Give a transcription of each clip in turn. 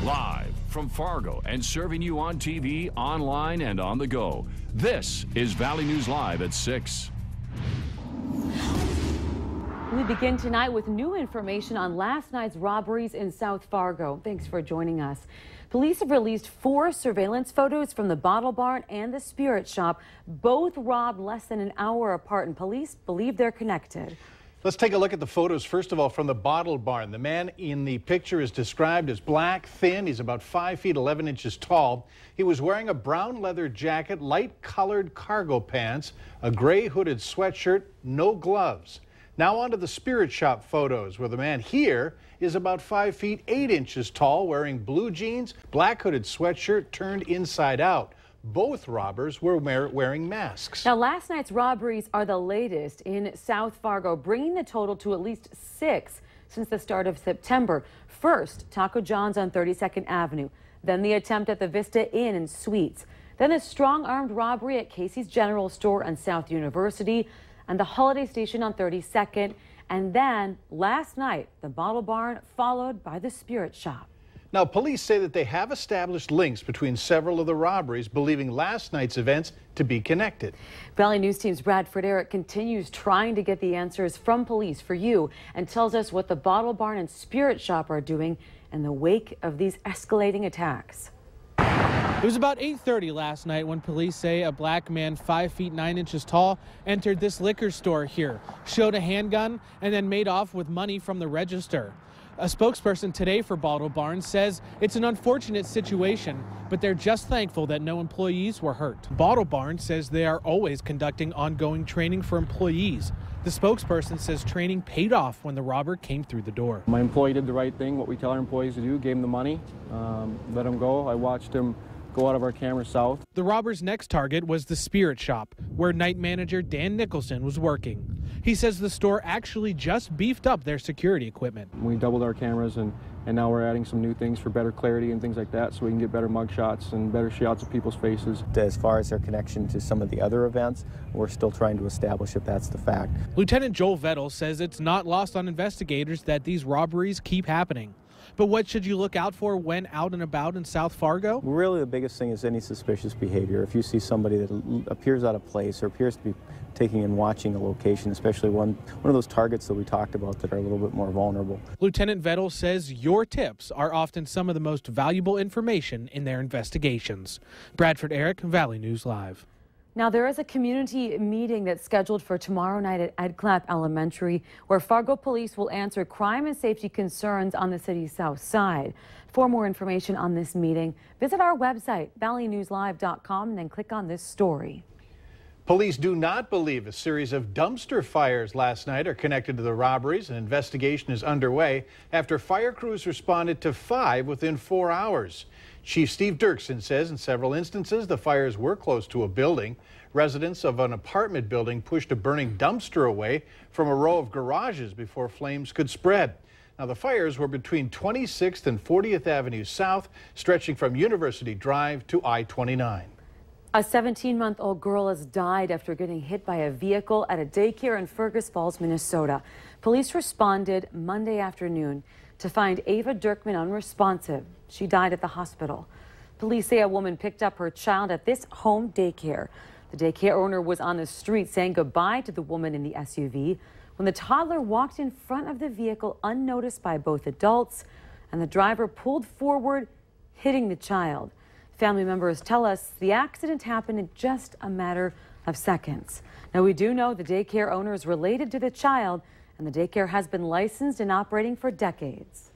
Live from Fargo and serving you on TV, online, and on the go. This is Valley News Live at 6. We begin tonight with new information on last night's robberies in South Fargo. Thanks for joining us. Police have released 4 surveillance photos from the Bottle Barn and the Spirit Shop, both robbed less than an hour apart, and police believe they're connected. Let's take a look at the photos, first of all, from the Bottle Barn. The man in the picture is described as black, thin. He's about 5 feet 11 inches tall. He was wearing a brown leather jacket, light-colored cargo pants, a gray hooded sweatshirt, no gloves. Now on to the Spirit Shop photos, where the man here is about 5 feet 8 inches tall, wearing blue jeans, black hooded sweatshirt turned inside out. Both robbers were wearing masks. Now, last night's robberies are the latest in South Fargo, bringing the total to at least 6 since the start of September. First, Taco John's on 32nd Avenue, then the attempt at the Vista Inn and Suites, then a strong armed robbery at Casey's General Store on South University, and the Holiday Station on 32nd, and then last night, the Bottle Barn, followed by the Spirit Shop. Now, police say that they have established links between several of the robberies, believing last night's events to be connected. Valley News Team's Bradford Eric continues trying to get the answers from police for you and tells us what the Bottle Barn and Spirit Shop are doing in the wake of these escalating attacks. It was about 8:30 last night when police say a black man 5 feet 9 inches tall entered this liquor store here, showed a handgun, and then made off with money from the register. A spokesperson today for Bottle Barn says it's an unfortunate situation, but they're just thankful that no employees were hurt. Bottle Barn says they are always conducting ongoing training for employees. The spokesperson says training paid off when the robber came through the door. My employee did the right thing, what we tell our employees to do, gave him the money, let him go. I watched him go out of our camera south. The robber's next target was the Spirit Shop, where night manager Dan Nicholson was working. He says the store actually just beefed up their security equipment. We doubled our cameras and now we're adding some new things for better clarity and things like that, so we can get better mug shots and better shots of people's faces. As far as their connection to some of the other events, we're still trying to establish if that's the fact. Lieutenant Joel Vettel says it's not lost on investigators that these robberies keep happening. But what should you look out for when out and about in South Fargo? Really, the biggest thing is any suspicious behavior. If you see somebody that appears out of place or appears to be taking and watching a location, especially one of those targets that we talked about that are a little bit more vulnerable. Lieutenant Vettel says your tips are often some of the most valuable information in their investigations. Bradford Eric, Valley News Live. Now, there is a community meeting that's scheduled for tomorrow night at Ed Clapp Elementary, where Fargo police will answer crime and safety concerns on the city's south side. For more information on this meeting, visit our website, valleynewslive.com, and then click on this story. Police do not believe a series of dumpster fires last night are connected to the robberies. An investigation is underway after fire crews responded to 5 within 4 hours. Chief Steve Dirksen says in several instances the fires were close to a building. Residents of an apartment building pushed a burning dumpster away from a row of garages before flames could spread. Now, the fires were between 26th and 40th Avenue South, stretching from University Drive to I-29. A 17-month-old girl has died after getting hit by a vehicle at a daycare in Fergus Falls, Minnesota. Police responded Monday afternoon to find Ava Dirkman unresponsive. She died at the hospital. Police say a woman picked up her child at this home daycare. The daycare owner was on the street saying goodbye to the woman in the SUV when the toddler walked in front of the vehicle unnoticed by both adults, and the driver pulled forward, hitting the child. Family members tell us the accident happened in just a matter of seconds. Now, we do know the daycare owner is related to the child, and the daycare has been licensed and operating for decades.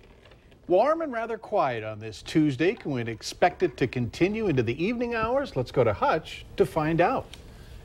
Warm and rather quiet on this Tuesday. Can we expect it to continue into the evening hours? Let's go to Hutch to find out.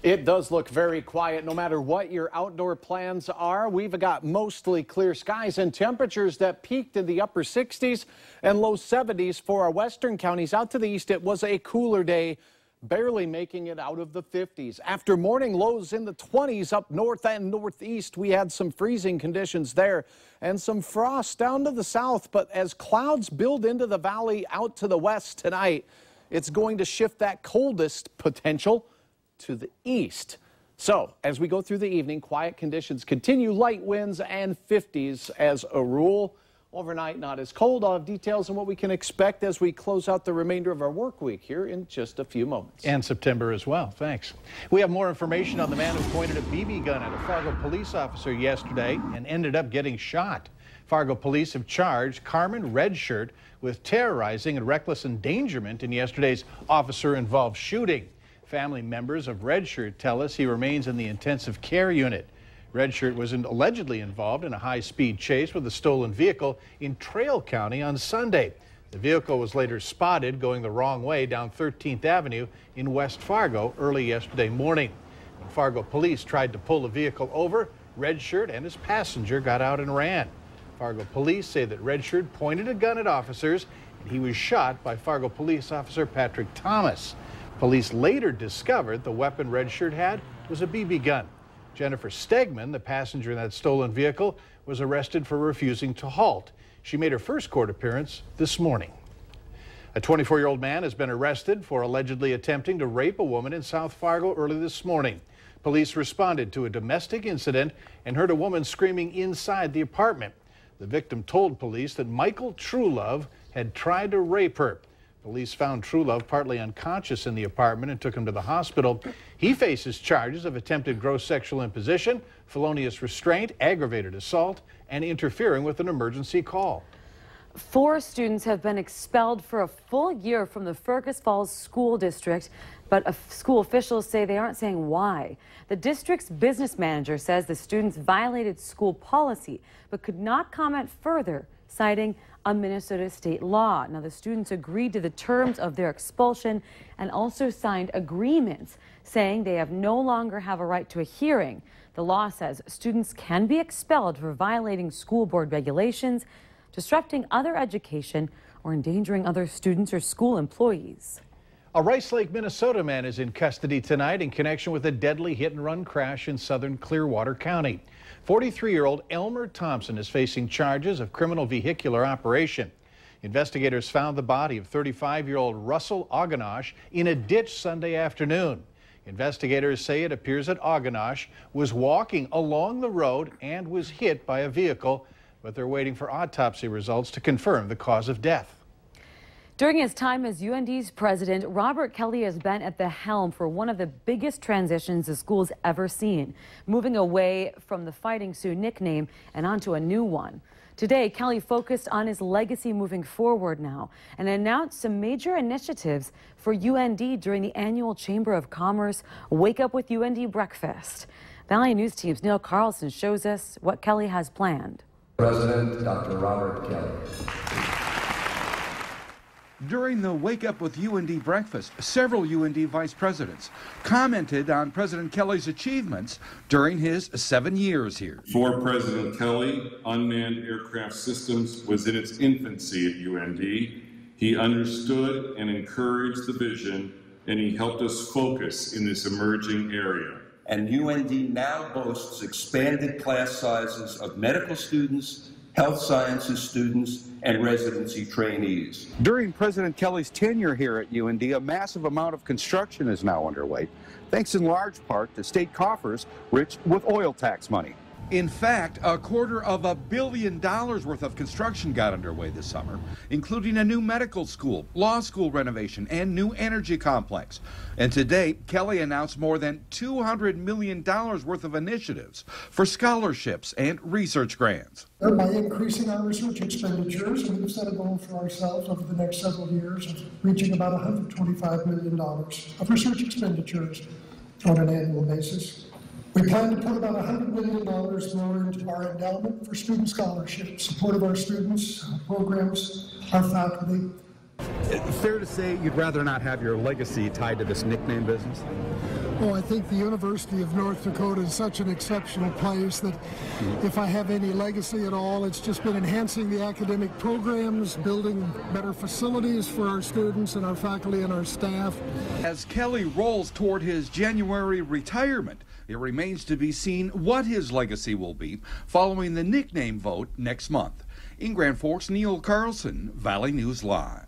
It does look very quiet no matter what your outdoor plans are. We've got mostly clear skies and temperatures that peaked in the upper 60s and low 70s for our western counties. Out to the east, it was a cooler day, barely making it out of the 50s. After morning lows in the 20s up north and northeast, we had some freezing conditions there and some frost down to the south. But as clouds build into the valley out to the west tonight, it's going to shift that coldest potential to the east. So as we go through the evening, quiet conditions continue, light winds and 50s as a rule. Overnight, not as cold. I'll have details on what we can expect as we close out the remainder of our work week here in just a few moments. And September as well. Thanks. We have more information on the man who pointed a BB gun at a Fargo police officer yesterday and ended up getting shot. Fargo police have charged Carmen Redshirt with terrorizing and reckless endangerment in yesterday's officer-involved shooting. Family members of Redshirt tell us he remains in the intensive care unit. Redshirt was allegedly involved in a high-speed chase with a stolen vehicle in Trail County on Sunday. The vehicle was later spotted going the wrong way down 13th Avenue in West Fargo early yesterday morning. When Fargo police tried to pull the vehicle over, Redshirt and his passenger got out and ran. Fargo police say that Redshirt pointed a gun at officers and he was shot by Fargo police officer Patrick Thomas. Police later discovered the weapon Redshirt had was a BB gun. Jennifer Stegman, the passenger in that stolen vehicle, was arrested for refusing to halt. She made her first court appearance this morning. A 24-year-old man has been arrested for allegedly attempting to rape a woman in South Fargo early this morning. Police responded to a domestic incident and heard a woman screaming inside the apartment. The victim told police that Michael Truelove had tried to rape her. Police found Truelove partly unconscious in the apartment and took him to the hospital. He faces charges of attempted gross sexual imposition, felonious restraint, aggravated assault, and interfering with an emergency call. 4 students have been expelled for a full year from the Fergus Falls School District, but school officials say they aren't saying why. The district's business manager says the students violated school policy, but could not comment further, citing a Minnesota state law. Now, the students agreed to the terms of their expulsion and also signed agreements saying they no longer have a right to a hearing. The law says students can be expelled for violating school board regulations, disrupting other education, or endangering other students or school employees. A Rice Lake, Minnesota man is in custody tonight in connection with a deadly hit-and-run crash in southern Clearwater County. 43-year-old Elmer Thompson is facing charges of criminal vehicular operation. Investigators found the body of 35-year-old Russell Oganosh in a ditch Sunday afternoon. Investigators say it appears that Oganosh was walking along the road and was hit by a vehicle, but they're waiting for autopsy results to confirm the cause of death. During his time as UND's president, Robert Kelly has been at the helm for one of the biggest transitions the school's ever seen, moving away from the Fighting Sioux nickname and onto a new one. Today, Kelly focused on his legacy moving forward now and announced some major initiatives for UND during the annual Chamber of Commerce Wake Up with UND breakfast. Valley News Team's Neil Carlson shows us what Kelly has planned. President Dr. Robert Kelly. During the Wake Up with UND breakfast, several UND vice presidents commented on President Kelly's achievements during his 7 years here. For President Kelly, unmanned aircraft systems was in its infancy at UND. He understood and encouraged the vision, and he helped us focus in this emerging area. And UND now boasts expanded class sizes of medical students, health sciences students, and residency trainees. During President Kelly's tenure here at UND, a massive amount of construction is now underway, thanks in large part to state coffers rich with oil tax money. In fact, $250 million worth of construction got underway this summer, including a new medical school, law school renovation, and new energy complex. And today, Kelly announced more than $200 million worth of initiatives for scholarships and research grants. By increasing our research expenditures, we've set a goal for ourselves over the next several years of reaching about $125 million of research expenditures on an annual basis. We plan to put about $100 million more into our endowment for student scholarships, support of our students, our programs, our faculty. Fair to say you'd rather not have your legacy tied to this nickname business? Oh, I think the University of North Dakota is such an exceptional place that if I have any legacy at all, it's just been enhancing the academic programs, building better facilities for our students and our faculty and our staff. As Kelly rolls toward his January retirement, it remains to be seen what his legacy will be following the nickname vote next month. In Grand Forks, Neil Carlson, Valley News Live.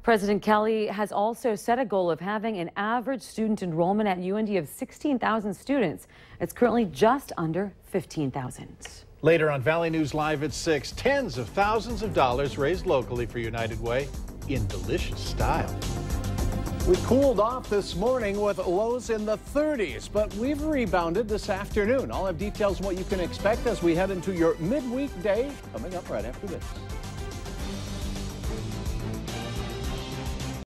President Kelly has also set a goal of having an average student enrollment at UND of 16,000 students. It's currently just under 15,000. Later on Valley News Live at 6, tens of thousands of dollars raised locally for United Way in delicious style. We cooled off this morning with lows in the 30s, but we've rebounded this afternoon. I'll have details on what you can expect as we head into your midweek day coming up right after this.